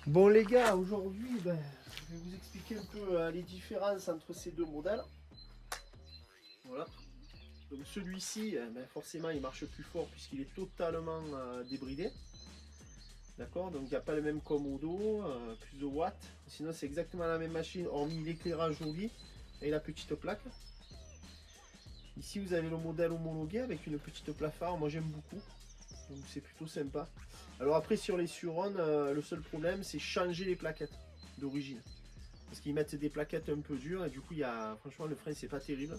Bon les gars, aujourd'hui je vais vous expliquer un peu les différences entre ces deux modèles. Voilà. Donc celui-ci, forcément il marche plus fort puisqu'il est totalement débridé. D'accord, donc il n'y a pas le même commodo, plus de watts. Sinon c'est exactement la même machine, hormis l'éclairage joli et la petite plaque. Ici vous avez le modèle homologué avec une petite plaque phare, moi j'aime beaucoup. Donc c'est plutôt sympa. Alors après sur les Suron, le seul problème c'est changer les plaquettes d'origine. Parce qu'ils mettent des plaquettes un peu dures et du coup franchement le frein c'est pas terrible.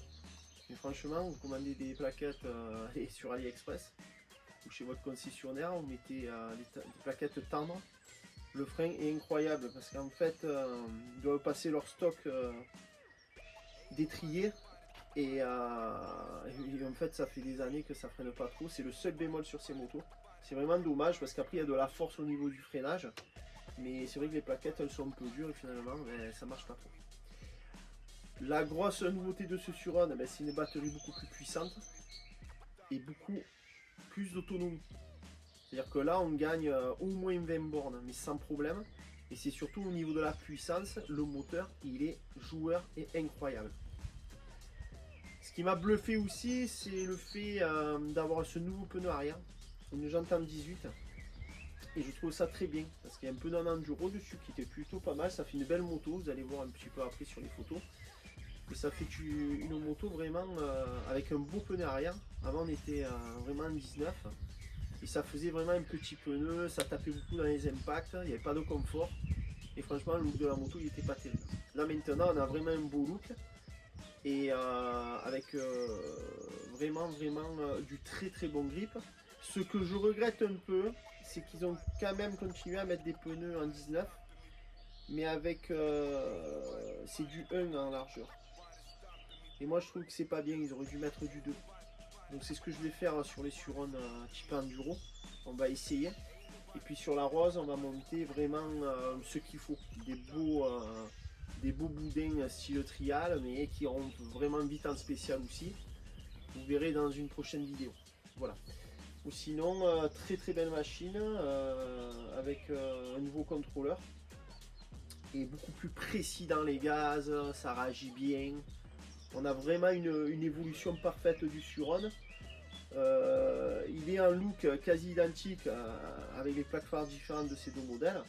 Mais franchement vous commandez des plaquettes sur AliExpress ou chez votre concessionnaire, vous mettez des plaquettes tendres. Le frein est incroyable parce qu'en fait ils doivent passer leur stock d'étrier et en fait ça fait des années que ça freine pas trop. C'est le seul bémol sur ces motos. C'est vraiment dommage parce qu'après il y a de la force au niveau du freinage. Mais c'est vrai que les plaquettes elles sont un peu dures et finalement ça marche pas trop. La grosse nouveauté de ce Suron, c'est une batterie beaucoup plus puissante et beaucoup plus d'autonomie. C'est-à-dire que là on gagne au moins 20 bornes mais sans problème. Et c'est surtout au niveau de la puissance, le moteur il est joueur et incroyable. Ce qui m'a bluffé aussi, c'est le fait d'avoir ce nouveau pneu arrière, une jante en 18. Et je trouve ça très bien, parce qu'il y a un peu d'un enduro dessus qui était plutôt pas mal. Ça fait une belle moto, vous allez voir un petit peu après sur les photos. Et ça fait une moto vraiment avec un beau pneu arrière. Avant on était vraiment en 19. Et ça faisait vraiment un petit pneu, ça tapait beaucoup dans les impacts, il n'y avait pas de confort. Et franchement le look de la moto il était pas terrible. Là maintenant on a vraiment un beau look. Et avec vraiment du très bon grip. Ce que je regrette un peu, c'est qu'ils ont quand même continué à mettre des pneus en 19, mais avec c'est du 1 en largeur. Et moi je trouve que c'est pas bien, ils auraient dû mettre du 2. Donc c'est ce que je vais faire sur les Suron type enduro. On va essayer. Et puis sur la Rose, on va monter vraiment ce qu'il faut. Des beaux boudins style trial, mais qui rompent vraiment vite en spécial aussi. Vous verrez dans une prochaine vidéo. Voilà. Ou sinon, très belle machine avec un nouveau contrôleur. Et beaucoup plus précis dans les gaz, ça réagit bien. On a vraiment une évolution parfaite du Suron. Il est en look quasi identique avec les plaques phares différentes de ces deux modèles.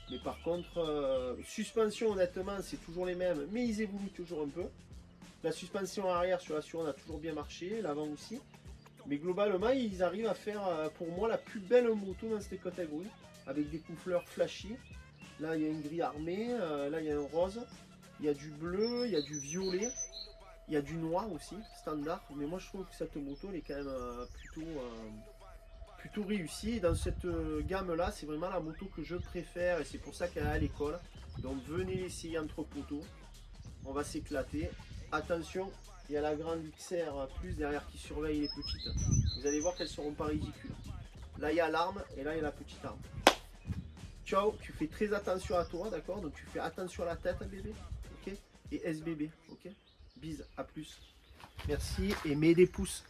Mais par contre, suspension honnêtement c'est toujours les mêmes, mais ils évoluent toujours un peu. La suspension arrière sur la Suron a toujours bien marché, l'avant aussi. Mais globalement, ils arrivent à faire pour moi la plus belle moto dans cette catégorie. Avec des couleurs flashy. Là il y a un gris armé, là il y a un rose. Il y a du bleu, il y a du violet. Il y a du noir aussi, standard. Mais moi je trouve que cette moto elle est quand même plutôt réussie. Et dans cette gamme là, c'est vraiment la moto que je préfère. Et c'est pour ça qu'elle est à l'école. Donc venez l'essayer entre poteaux. On va s'éclater. Attention, il y a la grande XR plus derrière qui surveille les petites. Vous allez voir qu'elles ne seront pas ridicules. Là il y a l'arme et là il y a la petite arme. Ciao, tu fais très attention à toi, d'accord? Donc tu fais attention à la tête bébé, ok? Et SBB, ok? Bise, à plus. Merci et mets des pouces.